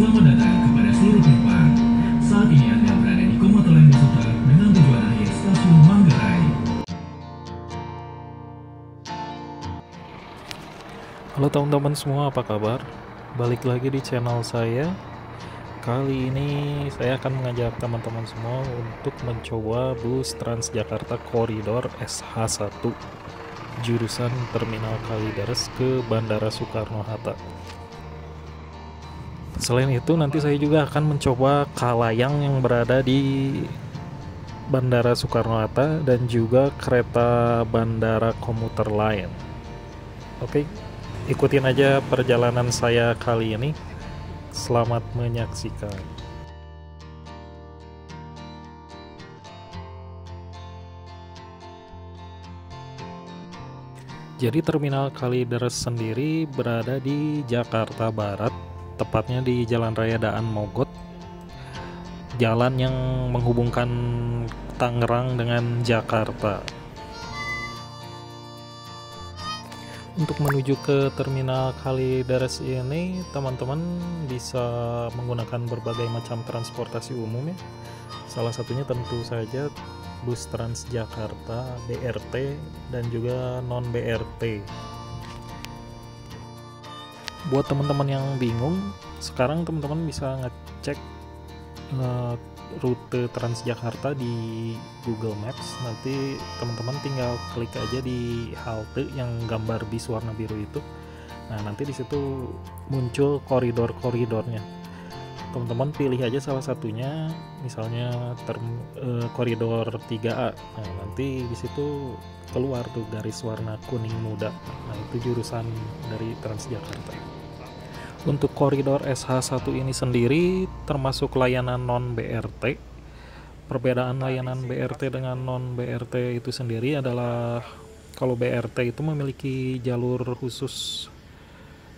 Selamat datang kepada seluruh penumpang. Saat ini Anda berada di Komuter Lain Besuta dengan tujuan akhir stasiun Manggarai. Halo teman-teman semua, apa kabar? Balik lagi di channel saya. Kali ini saya akan mengajak teman-teman semua untuk mencoba bus Transjakarta Koridor SH1 jurusan Terminal Kalideres ke Bandara Soekarno-Hatta. Selain itu, nanti saya juga akan mencoba Kalayang yang berada di Bandara Soekarno-Hatta dan juga kereta bandara komuter lain. Oke, ikutin aja perjalanan saya kali ini. Selamat menyaksikan. Jadi Terminal Kalideres sendiri berada di Jakarta Barat, tepatnya di Jalan Raya Daan Mogot, jalan yang menghubungkan Tangerang dengan Jakarta. Untuk menuju ke Terminal Kalideres ini, teman-teman bisa menggunakan berbagai macam transportasi umum ya. Salah satunya tentu saja bus Transjakarta, BRT, dan juga non-BRT. Buat teman-teman yang bingung, sekarang teman-teman bisa ngecek rute Transjakarta di Google Maps. Nanti teman-teman tinggal klik aja di halte yang gambar bis warna biru itu. Nah, nanti di situ muncul koridor-koridornya. Teman-teman pilih aja salah satunya, misalnya koridor 3A. Nah, nanti di situ keluar tuh garis warna kuning muda. Nah, itu jurusan dari Transjakarta. Untuk koridor SH1 ini sendiri termasuk layanan non-BRT. Perbedaan layanan BRT dengan non-BRT itu sendiri adalah kalau BRT itu memiliki jalur khusus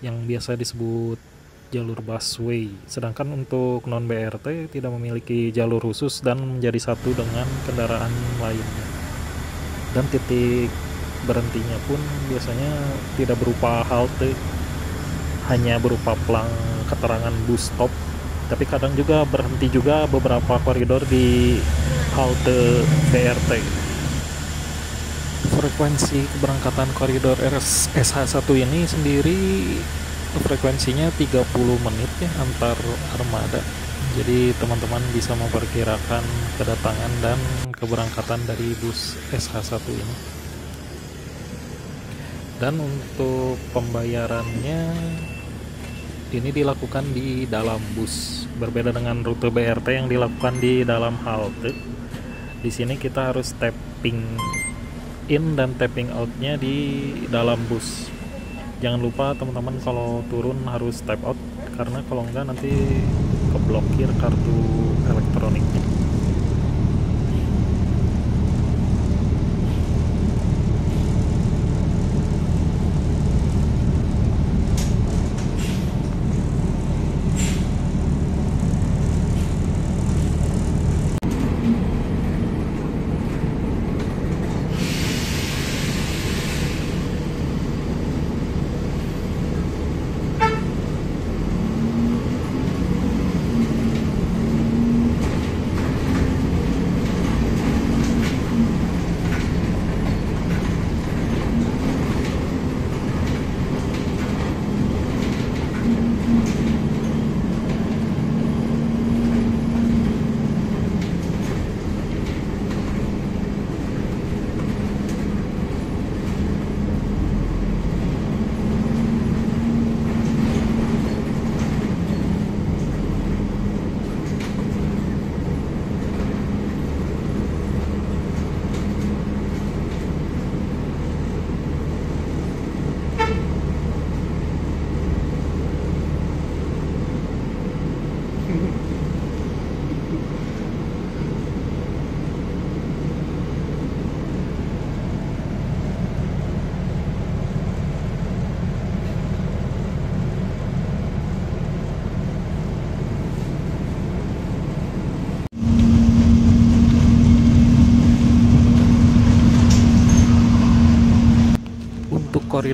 yang biasa disebut jalur busway, sedangkan untuk non-BRT tidak memiliki jalur khusus dan menjadi satu dengan kendaraan lainnya. Dan titik berhentinya pun biasanya tidak berupa halte, hanya berupa pelang keterangan bus stop, tapi kadang juga berhenti juga beberapa koridor di halte BRT. Frekuensi keberangkatan koridor SH1 ini sendiri frekuensinya 30 menit ya antar armada. Jadi teman-teman bisa memperkirakan kedatangan dan keberangkatan dari bus SH1 ini. Dan untuk pembayarannya ini dilakukan di dalam bus, berbeda dengan rute BRT yang dilakukan di dalam halte. Di sini kita harus tapping in dan tapping outnya di dalam bus. Jangan lupa teman-teman kalau turun harus tap out, karena kalau enggak nanti keblokir kartu elektroniknya.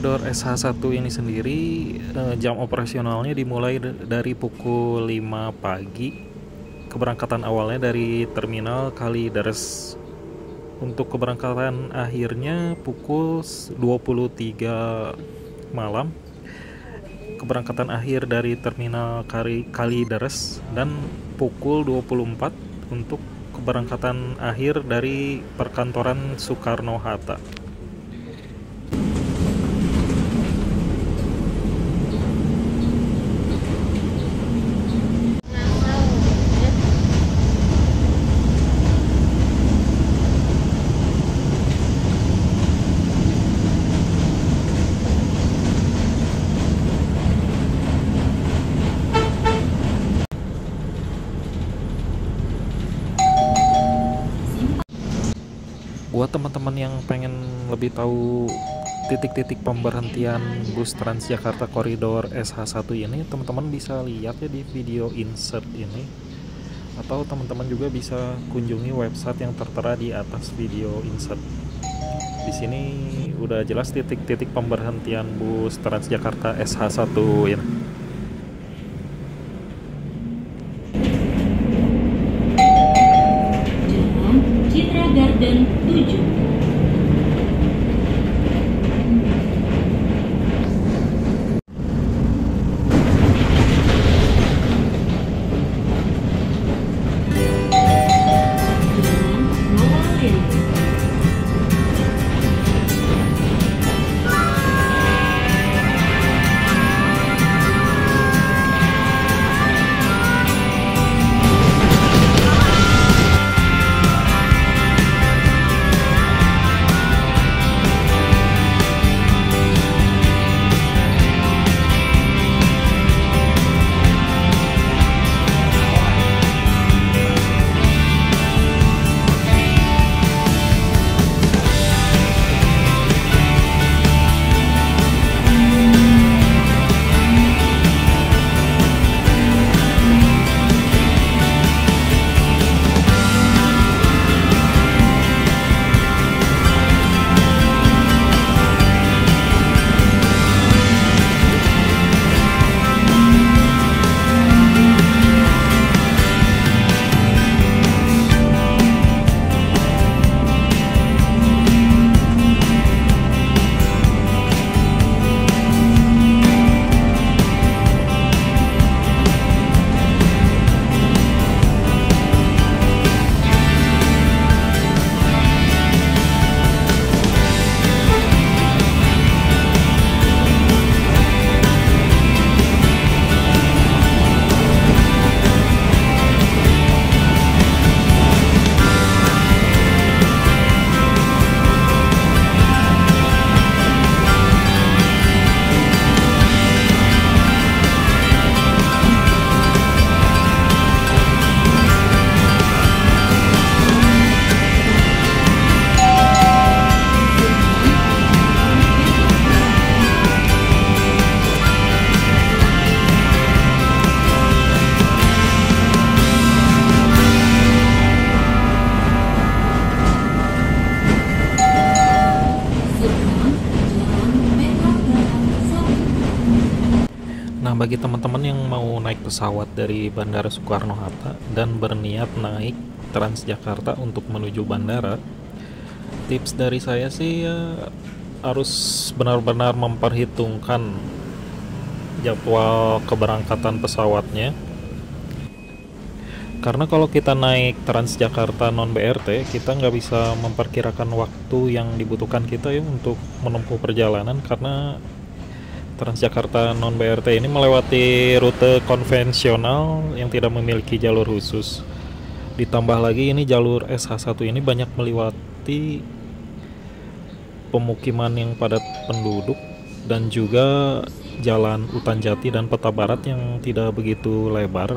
koridor SH1 ini sendiri jam operasionalnya dimulai dari pukul 5 pagi. Keberangkatan awalnya dari terminal Kalideres. Untuk keberangkatan akhirnya pukul 23 malam. Keberangkatan akhir dari terminal Kalideres, dan pukul 24 untuk keberangkatan akhir dari perkantoran Soekarno-Hatta. Buat teman-teman yang pengen lebih tahu titik-titik pemberhentian bus Transjakarta koridor SH1 ini, teman-teman bisa lihat ya di video insert ini, atau teman-teman juga bisa kunjungi website yang tertera di atas video insert. Di sini udah jelas titik-titik pemberhentian bus Transjakarta SH1 ini. Citra Garden 7. Nah, bagi teman-teman yang mau naik pesawat dari Bandara Soekarno-Hatta dan berniat naik Transjakarta untuk menuju bandara, tips dari saya sih harus benar-benar memperhitungkan jadwal keberangkatan pesawatnya. Karena kalau kita naik Transjakarta non BRT, kita nggak bisa memperkirakan waktu yang dibutuhkan kita ya untuk menempuh perjalanan, karena Transjakarta non BRT ini melewati rute konvensional yang tidak memiliki jalur khusus. Ditambah lagi ini jalur SH1 ini banyak melewati pemukiman yang padat penduduk, dan juga jalan Utan Jati dan Peta Barat yang tidak begitu lebar.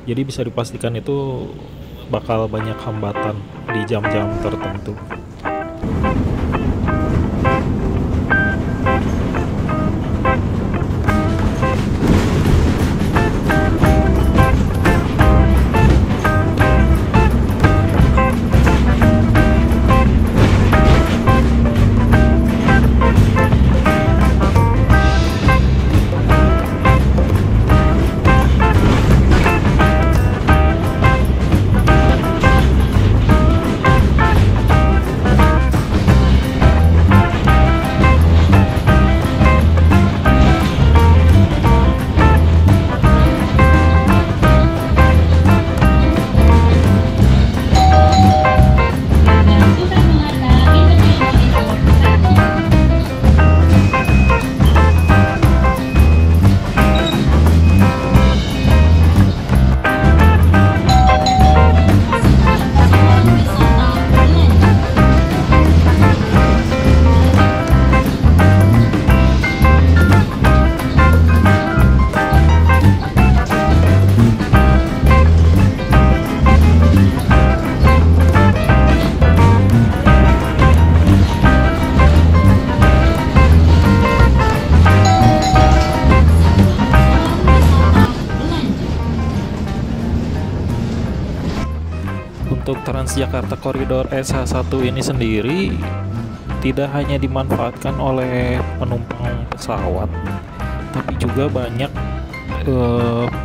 Jadi bisa dipastikan itu bakal banyak hambatan di jam-jam tertentu. Untuk Transjakarta Koridor SH1 ini sendiri tidak hanya dimanfaatkan oleh penumpang pesawat, tapi juga banyak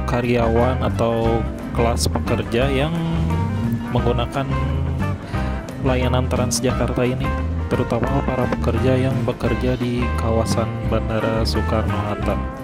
karyawan atau kelas pekerja yang menggunakan layanan Transjakarta ini, terutama para pekerja yang bekerja di kawasan Bandara Soekarno-Hatta.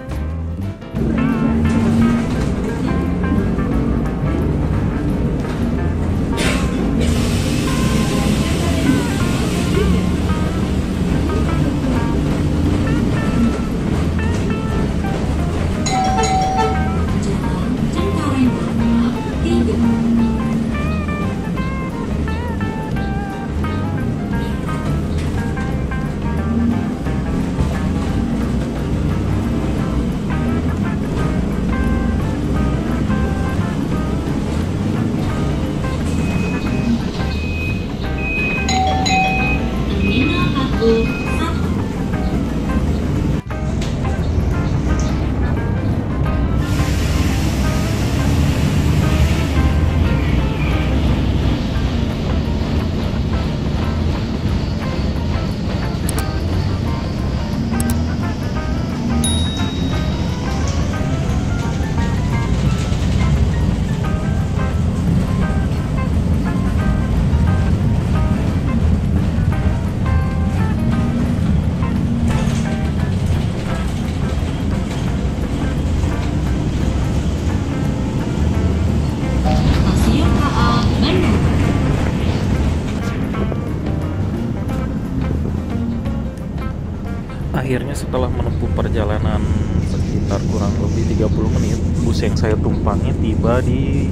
Akhirnya setelah menempuh perjalanan sekitar kurang lebih 30 menit, bus yang saya tumpangi tiba di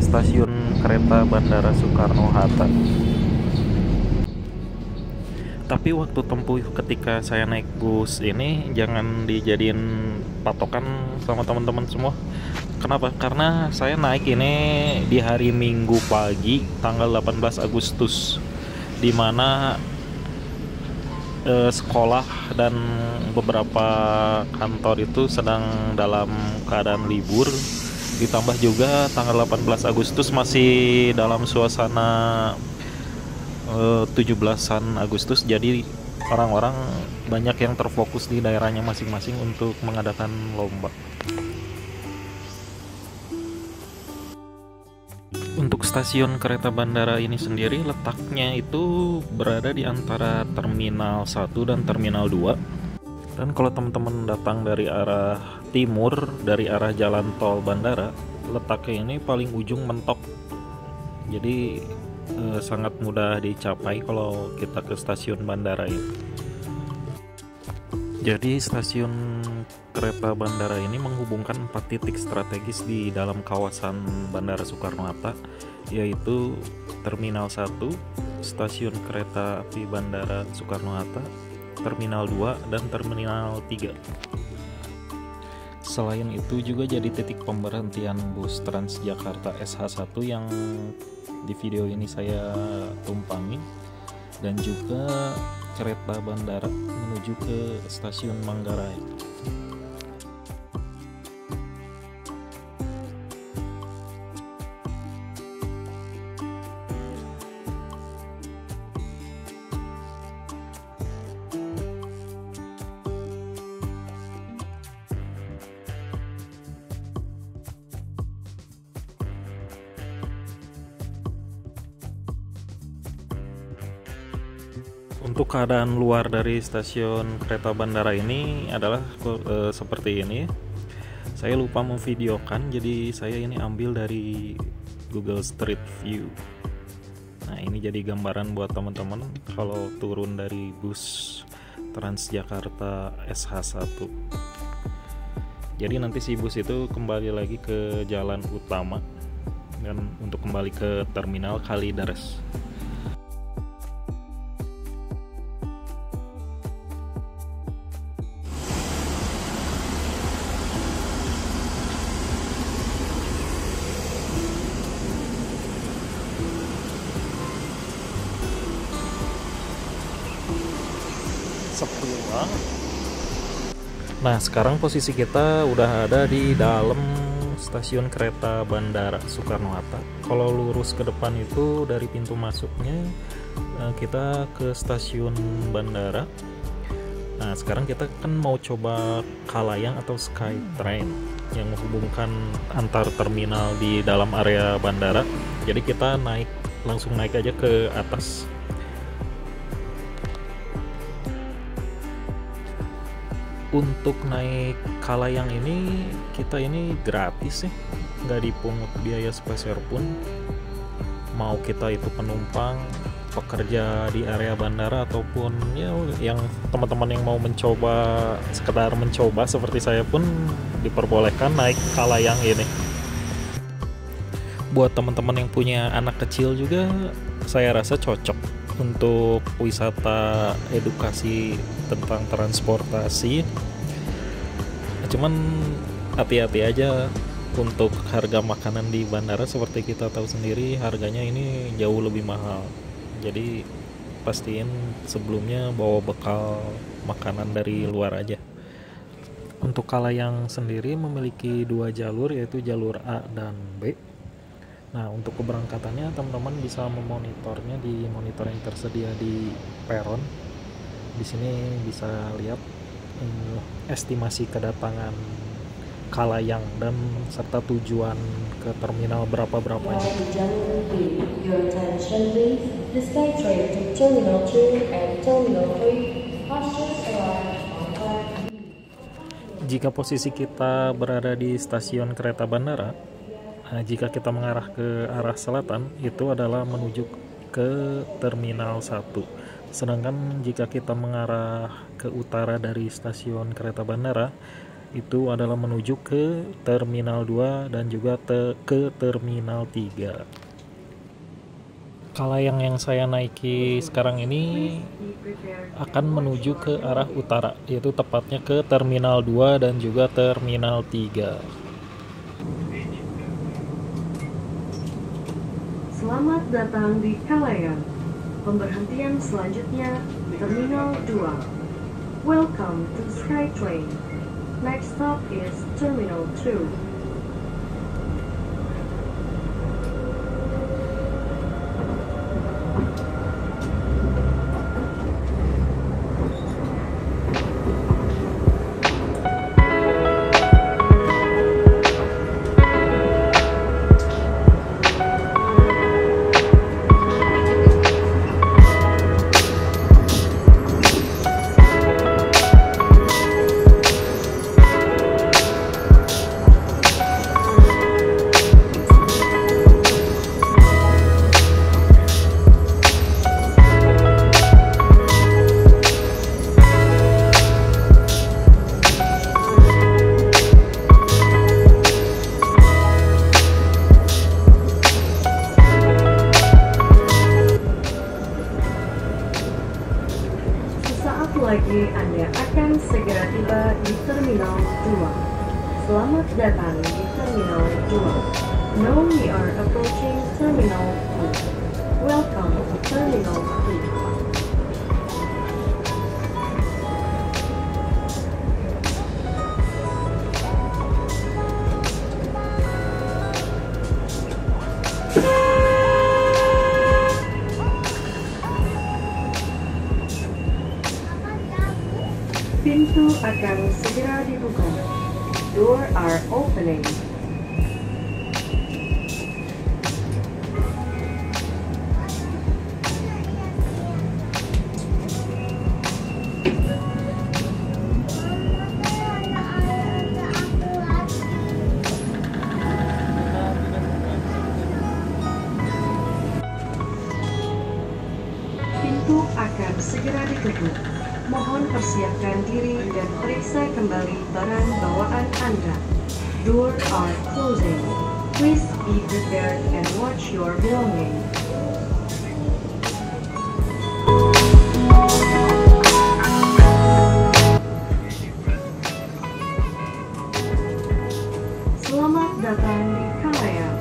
stasiun kereta Bandara Soekarno-Hatta. Tapi waktu tempuh ketika saya naik bus ini jangan dijadiin patokan sama teman-teman semua. Kenapa? Karena saya naik ini di hari Minggu pagi tanggal 18 Agustus, di mana sekolah dan beberapa kantor itu sedang dalam keadaan libur, ditambah juga tanggal 18 Agustus masih dalam suasana 17-an Agustus, jadi orang-orang banyak yang terfokus di daerahnya masing-masing untuk mengadakan lomba. Untuk stasiun kereta bandara ini sendiri letaknya itu berada di antara Terminal 1 dan Terminal 2. Dan kalau teman-teman datang dari arah timur, dari arah jalan tol bandara, letaknya ini paling ujung mentok. Jadi sangat mudah dicapai kalau kita ke stasiun bandara ini. Jadi stasiun kereta bandara ini menghubungkan 4 titik strategis di dalam kawasan Bandara Soekarno-Hatta, yaitu Terminal 1, Stasiun Kereta Api Bandara Soekarno-Hatta, Terminal 2, dan Terminal 3. Selain itu juga jadi titik pemberhentian bus Transjakarta SH1 yang di video ini saya tumpangi, dan juga kereta bandara menuju ke stasiun Manggarai. Untuk keadaan luar dari stasiun kereta bandara ini adalah seperti ini. Saya lupa memvideokan, jadi saya ini ambil dari Google Street View. Nah, ini jadi gambaran buat teman-teman kalau turun dari bus Transjakarta SH1. Jadi nanti si bus itu kembali lagi ke jalan utama dan untuk kembali ke Terminal Kalideres. Nah, sekarang posisi kita udah ada di dalam stasiun kereta Bandara Soekarno-Hatta. Kalau lurus ke depan itu dari pintu masuknya kita ke stasiun bandara. Nah, sekarang kita kan mau coba Kalayang atau Skytrain yang menghubungkan antar terminal di dalam area bandara. Jadi kita langsung naik aja ke atas. Untuk naik Kalayang ini kita ini gratis sih, nggak dipungut biaya sepeser pun. Mau kita itu penumpang, pekerja di area bandara, ataupun ya yang teman-teman yang mau sekedar mencoba seperti saya pun diperbolehkan naik Kalayang ini. Buat teman-teman yang punya anak kecil juga saya rasa cocok untuk wisata edukasi tentang transportasi. Cuman hati-hati aja untuk harga makanan di bandara, seperti kita tahu sendiri harganya ini jauh lebih mahal. Jadi pastiin sebelumnya bawa bekal makanan dari luar aja. Untuk Kalayang sendiri memiliki 2 jalur, yaitu jalur A dan B. Nah, untuk keberangkatannya teman-teman bisa memonitornya di monitor yang tersedia di peron. Di sini bisa lihat estimasi kedatangan Kalayang dan serta tujuan ke terminal berapa-berapanya. Jalur B, your attention please. The Skytrain to Terminal 2 and Terminal 3 passengers arrive on time. Jika posisi kita berada di stasiun kereta bandara, jika kita mengarah ke arah selatan, itu adalah menuju ke Terminal 1. Sedangkan jika kita mengarah ke utara dari stasiun kereta bandara, itu adalah menuju ke Terminal 2 dan juga ke Terminal 3. Kalayang yang saya naiki sekarang ini akan menuju ke arah utara, yaitu tepatnya ke Terminal 2 dan juga Terminal 3. Selamat datang di Kalayang. Pemberhentian selanjutnya Terminal 2. Welcome to Skytrain. Next stop is Terminal 2. lagi Anda akan segera tiba di Terminal 2. Selamat datang di Terminal 2. Now we are approaching Terminal 3. Welcome to Terminal 3. Pintu akan segera dibuka. Door are opening. Pintu akan segera ditutup. Mohon persiapkan diri dan periksa kembali barang bawaan Anda. Doors are closing. Please be prepared and watch your belongings. Selamat datang di Kalayang.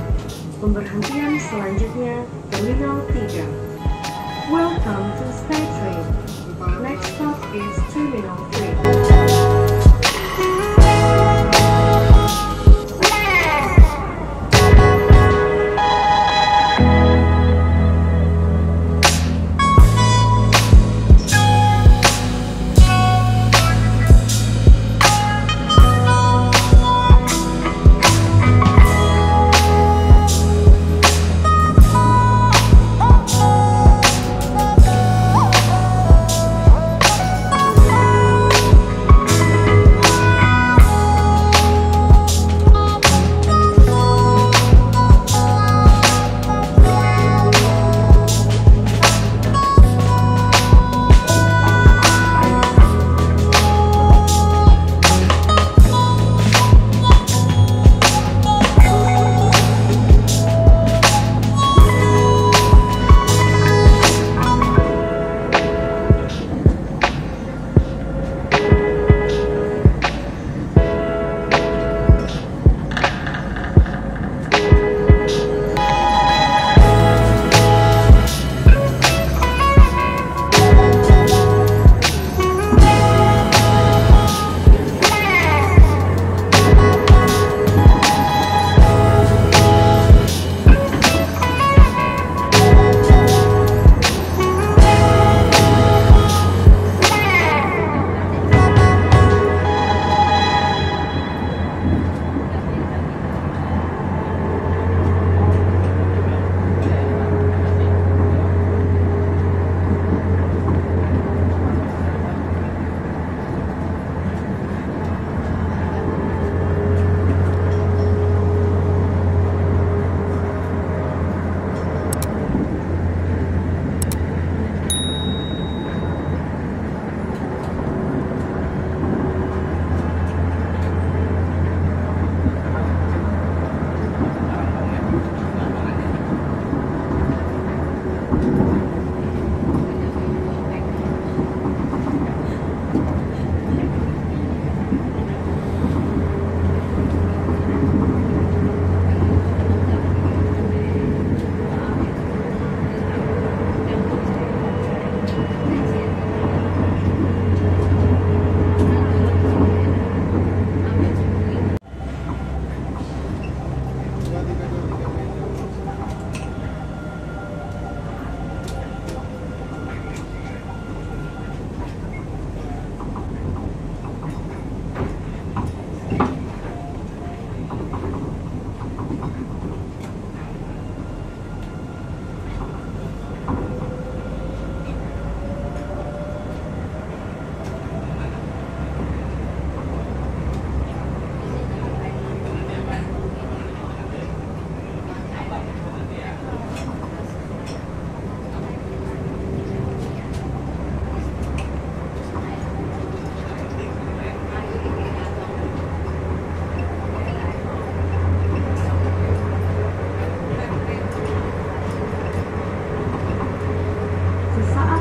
Pemberhentian selanjutnya Terminal 3. Welcome to Skytrain. Next stop is Terminal 3.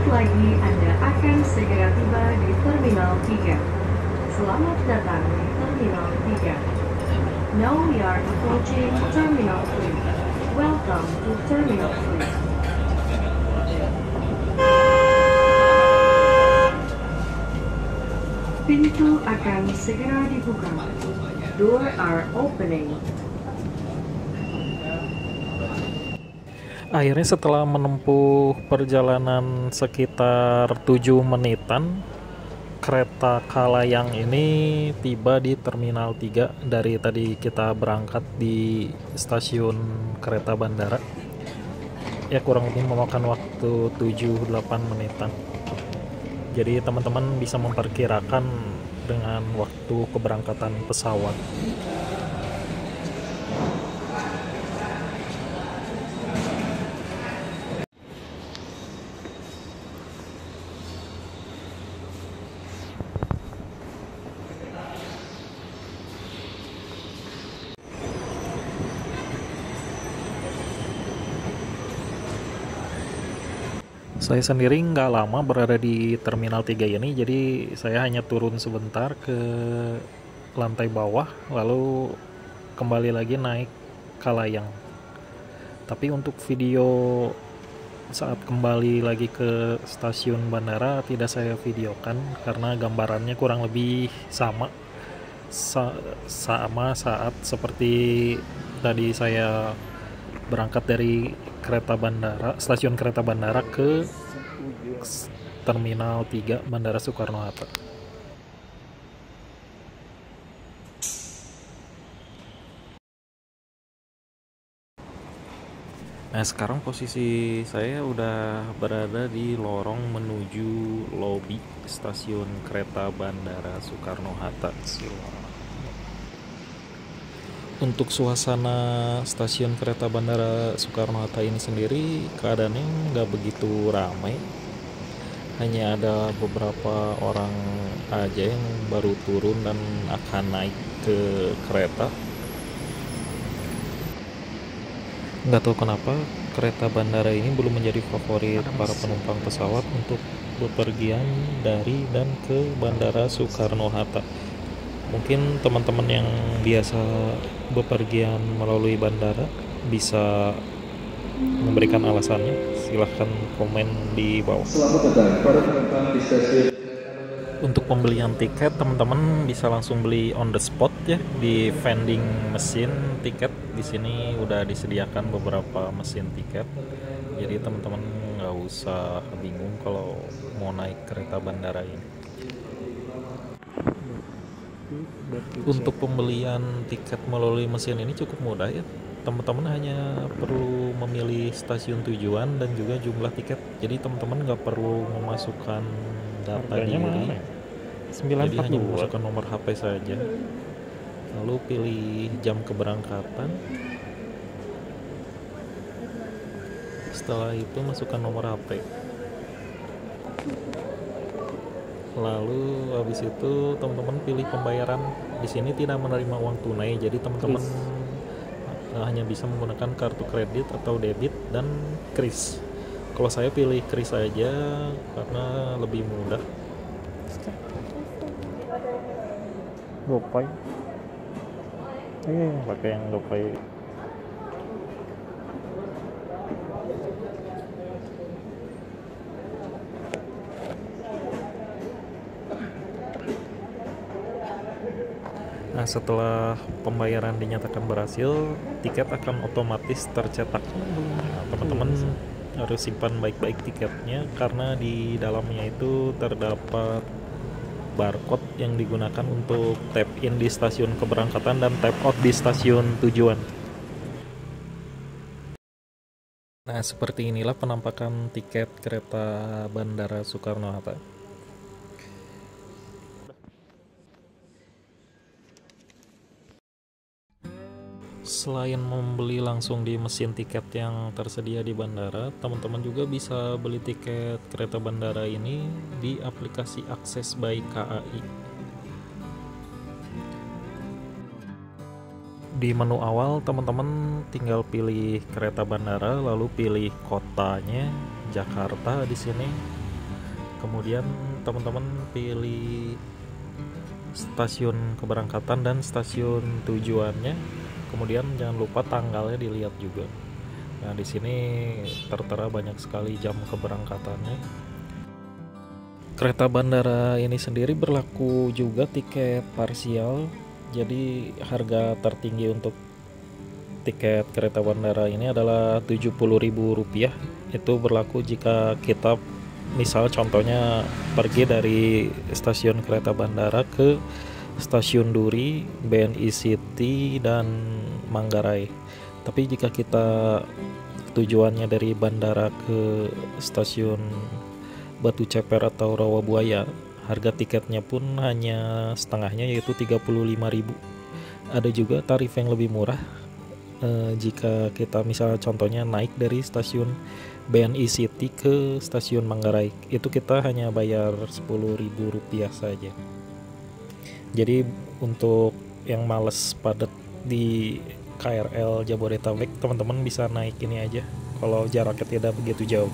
Sesaat lagi Anda akan segera tiba di Terminal 3. Selamat datang di Terminal 3. Now we are approaching Terminal 3. Welcome to Terminal 3. Pintu akan segera dibuka. Door are opening. Akhirnya setelah menempuh perjalanan sekitar 7 menitan, kereta Kalayang ini tiba di Terminal 3. Dari tadi kita berangkat di stasiun kereta bandara. Ya kurang lebih memakan waktu 7-8 menitan. Jadi teman-teman bisa memperkirakan dengan waktu keberangkatan pesawat. Saya sendiri nggak lama berada di Terminal 3 ini, jadi saya hanya turun sebentar ke lantai bawah, lalu kembali lagi naik Kalayang. Tapi untuk video saat kembali lagi ke stasiun bandara tidak saya videokan, karena gambarannya kurang lebih sama saat seperti tadi saya berangkat dari stasiun kereta bandara ke Terminal 3 Bandara Soekarno-Hatta. Nah, sekarang posisi saya udah berada di lorong menuju lobi stasiun kereta Bandara Soekarno-Hatta. Untuk suasana stasiun kereta Bandara Soekarno-Hatta ini sendiri keadaannya nggak begitu ramai. Hanya ada beberapa orang aja yang baru turun dan akan naik ke kereta. Nggak tahu kenapa kereta bandara ini belum menjadi favorit para penumpang pesawat untuk bepergian dari dan ke Bandara Soekarno-Hatta. Mungkin teman-teman yang biasa bepergian melalui bandara bisa memberikan alasannya. Silahkan komen di bawah. Selamat datang para penumpang di stasiun. Untuk pembelian tiket, teman-teman bisa langsung beli on the spot ya di vending mesin tiket. Di sini udah disediakan beberapa mesin tiket. Jadi teman-teman nggak usah bingung kalau mau naik kereta bandara ini. Untuk pembelian tiket melalui mesin ini cukup mudah ya. Teman-teman hanya perlu memilih stasiun tujuan dan juga jumlah tiket. Jadi teman-teman nggak perlu memasukkan data diri. Jadi hanya memasukkan nomor HP saja. Lalu pilih jam keberangkatan. Setelah itu masukkan nomor HP. Lalu habis itu teman-teman pilih pembayaran. Di sini tidak menerima uang tunai, jadi teman-teman hanya bisa menggunakan kartu kredit atau debit dan kris. Kalau saya pilih kris aja karena lebih mudah. GoPay. Pakai yang GoPay. Nah, setelah pembayaran dinyatakan berhasil, tiket akan otomatis tercetak. Nah, teman-teman harus simpan baik-baik tiketnya karena di dalamnya itu terdapat barcode yang digunakan untuk tap in di stasiun keberangkatan dan tap out di stasiun tujuan. Nah, seperti inilah penampakan tiket kereta Bandara Soekarno-Hatta. Selain membeli langsung di mesin tiket yang tersedia di bandara, teman-teman juga bisa beli tiket kereta bandara ini di aplikasi Akses by KAI. Di menu awal, teman-teman tinggal pilih kereta bandara, lalu pilih kotanya, Jakarta di sini. kemudian teman-teman pilih stasiun keberangkatan dan stasiun tujuannya, kemudian jangan lupa tanggalnya dilihat juga. Nah, di sini tertera banyak sekali jam keberangkatannya. Kereta bandara ini sendiri berlaku juga tiket parsial, jadi harga tertinggi untuk tiket kereta bandara ini adalah Rp70.000. Itu berlaku jika kita misal contohnya pergi dari stasiun kereta bandara ke stasiun Duri, BNI City, dan Manggarai. Tapi jika kita tujuannya dari bandara ke stasiun Batu Ceper atau Rawabuaya, harga tiketnya pun hanya setengahnya, yaitu Rp35.000. Ada juga tarif yang lebih murah jika kita misalnya contohnya naik dari stasiun BNI City ke stasiun Manggarai, itu kita hanya bayar Rp10.000 saja. Jadi untuk yang males padat di KRL Jabodetabek, teman-teman bisa naik ini aja kalau jaraknya tidak begitu jauh.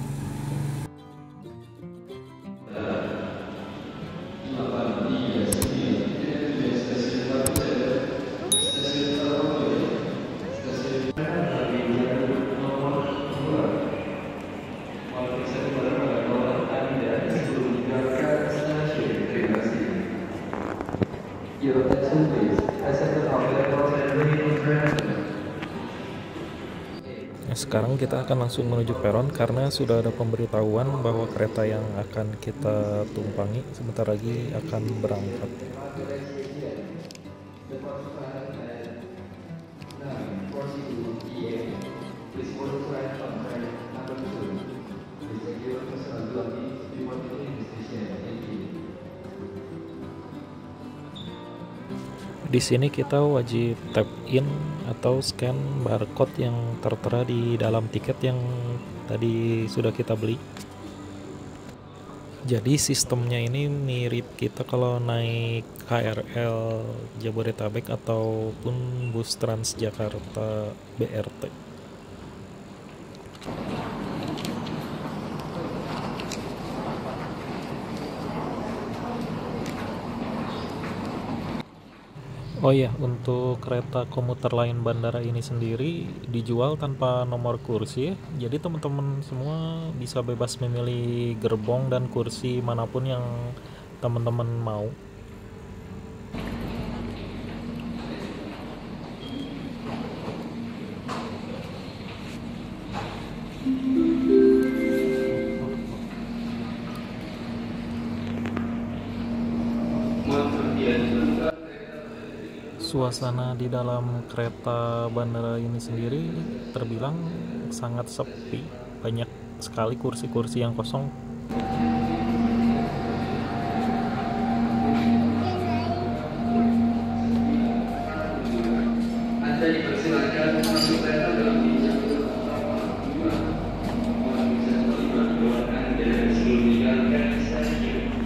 Sekarang kita akan langsung menuju peron karena sudah ada pemberitahuan bahwa kereta yang akan kita tumpangi sebentar lagi akan berangkat. Di sini kita wajib tap in atau scan barcode yang tertera di dalam tiket yang tadi sudah kita beli. Jadi sistemnya ini mirip kita kalau naik KRL Jabodetabek ataupun bus Transjakarta BRT. Oh ya, untuk kereta komuter lain bandara ini sendiri dijual tanpa nomor kursi ya. Jadi teman-teman semua bisa bebas memilih gerbong dan kursi manapun yang teman-teman mau. Suasana di dalam kereta bandara ini sendiri terbilang sangat sepi, banyak sekali kursi-kursi yang kosong. Anda dipersilakan masuk kereta dalam bijak. Mohon bisa terlibat ruang Anda sebelum meninggalkan stasiun.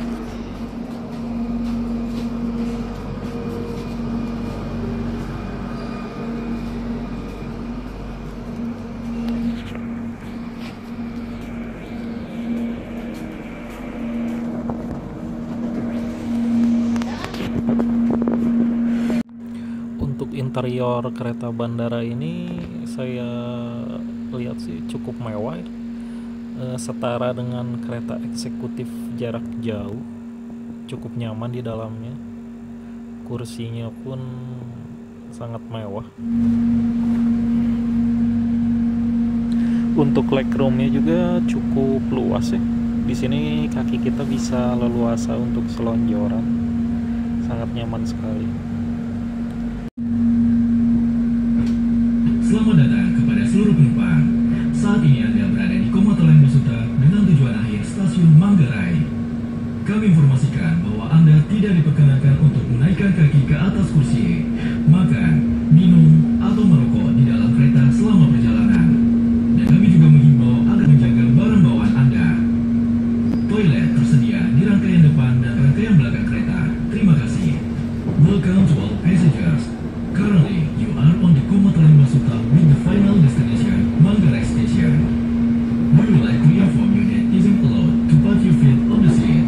Interior kereta bandara ini saya lihat sih cukup mewah, setara dengan kereta eksekutif jarak jauh, cukup nyaman di dalamnya, kursinya pun sangat mewah. Untuk legroomnya juga cukup luas ya. Di sini kaki kita bisa leluasa untuk selonjoran, sangat nyaman sekali. Selamat datang kepada seluruh penumpang. Saat ini Anda berada di komuter lain Basuta dengan tujuan akhir stasiun Manggarai. Kami informasikan bahwa Anda tidak diperkenankan untuk menaikkan kaki ke atas kursi, makan, minum, atau merokok di dalam kereta selama perjalanan. Dan kami juga menghimbau agar menjaga barang bawaan Anda. Toilet tersedia di rangkaian depan dan rangkaian belakang kereta. Terima kasih. Welcome to all passengers. Currently, you are on the Komuter Lain Basuta with the final destination, Manggarai Station. We would like to inform you that it isn't allowed to put your feet on the seat.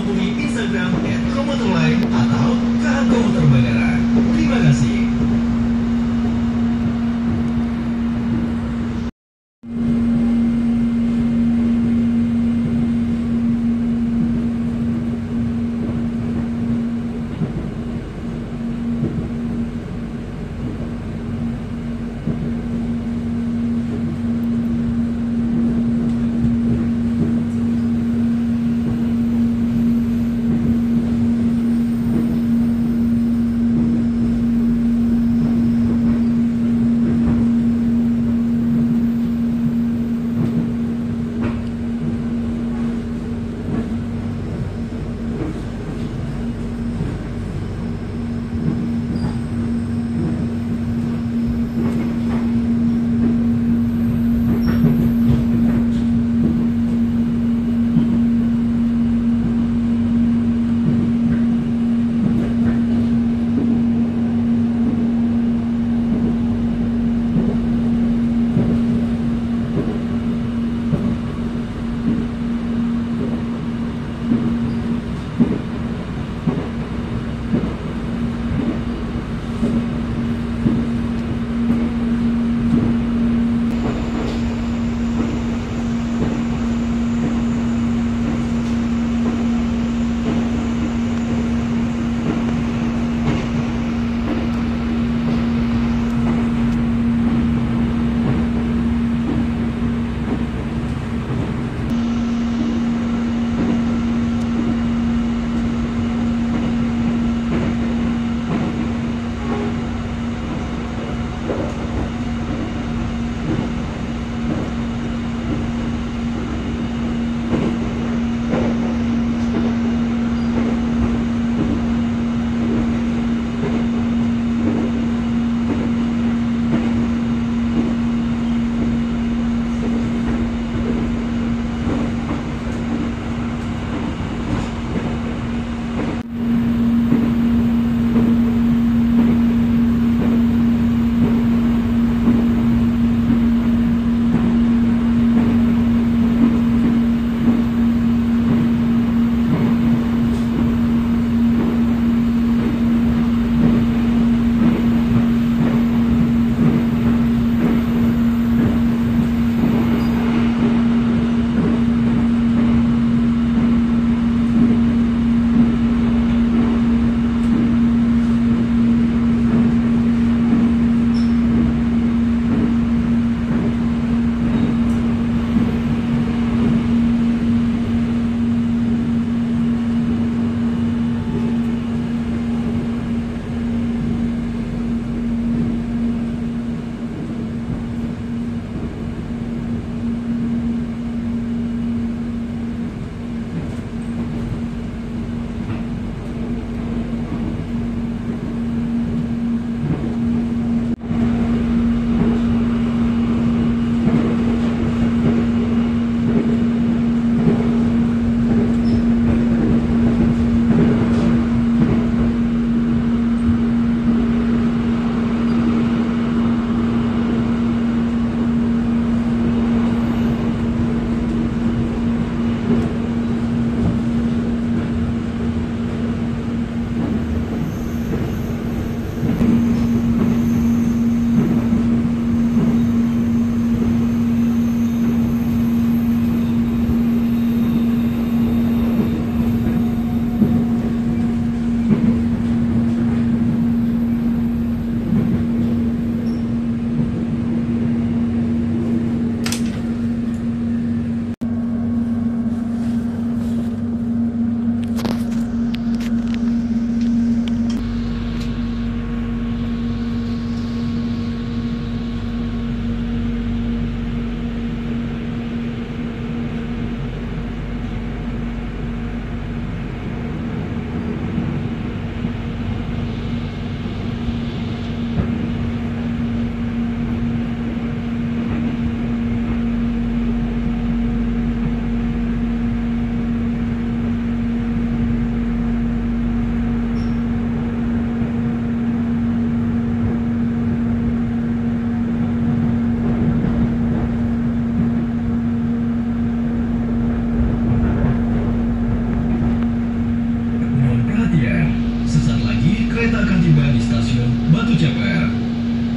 menghubungi Instagram @komuterline atau KH Komuter Bandara. Terima kasih.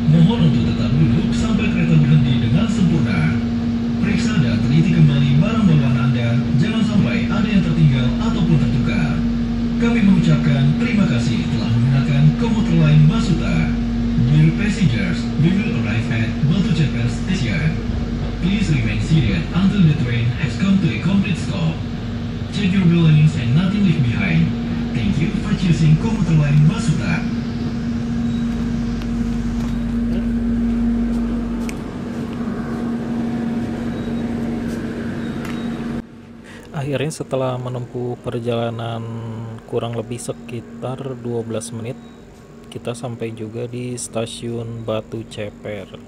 Mohon untuk tetap duduk sampai kereta berhenti dengan sempurna. Periksa dan teliti kembali barang bawaan Anda, jangan sampai ada yang tertinggal ataupun tertukar. Kami mengucapkan terima kasih telah menggunakan komuter lain Basuta. Dear passengers, we will arrive at Batu Ceper Station. Please remain seated until the train has come to a complete stop. Check your belongings and nothing left behind. Thank you for choosing komuter lain Basuta. Akhirnya setelah menempuh perjalanan kurang lebih sekitar 12 menit, kita sampai juga di stasiun Batu Ceper.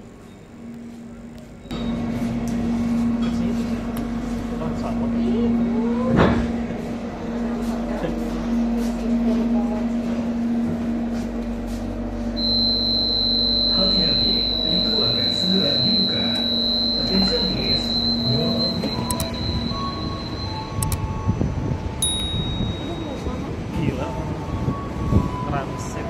Hati-hati, pintu akan segera dibuka. Attention please. Gila, transit.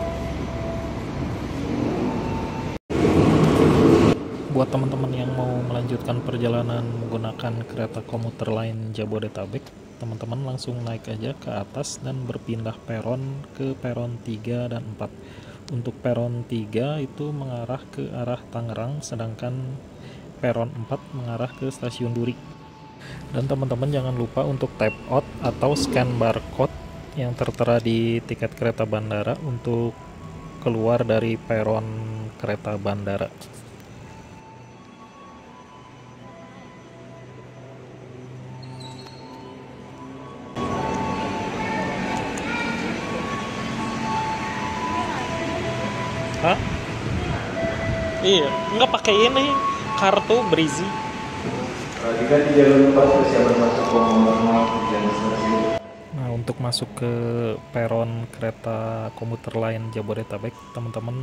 Buat teman-teman yang mau melanjutkan perjalanan menggunakan kereta komuter lain Jabodetabek, teman-teman langsung naik aja ke atas dan berpindah peron ke peron 3 dan 4. Untuk peron 3 itu mengarah ke arah Tangerang, sedangkan peron 4 mengarah ke stasiun Duri. Dan teman-teman jangan lupa untuk tap out atau scan barcode yang tertera di tiket kereta bandara untuk keluar dari peron kereta bandara. Hah? Iya, nggak pakai ini kartu berisi. Jika di jalur pas persiapan masuk komuter dan stasiun. Nah, untuk masuk ke peron kereta komuter lain Jabodetabek, teman-teman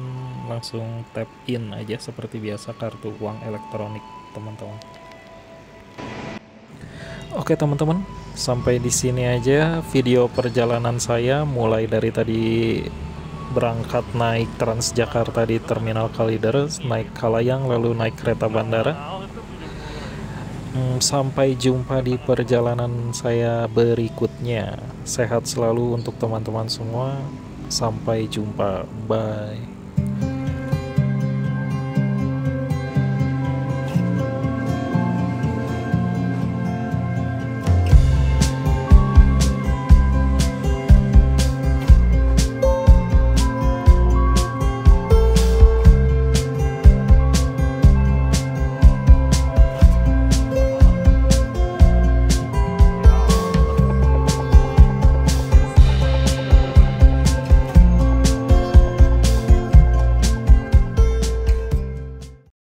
langsung tap in aja seperti biasa kartu uang elektronik teman-teman. Oke teman-teman, sampai di sini aja video perjalanan saya mulai dari tadi berangkat naik Transjakarta di Terminal Kalideres, naik Kalayang, lalu naik kereta bandara. Sampai jumpa di perjalanan saya berikutnya. Sehat selalu untuk teman-teman semua. Sampai jumpa. Bye.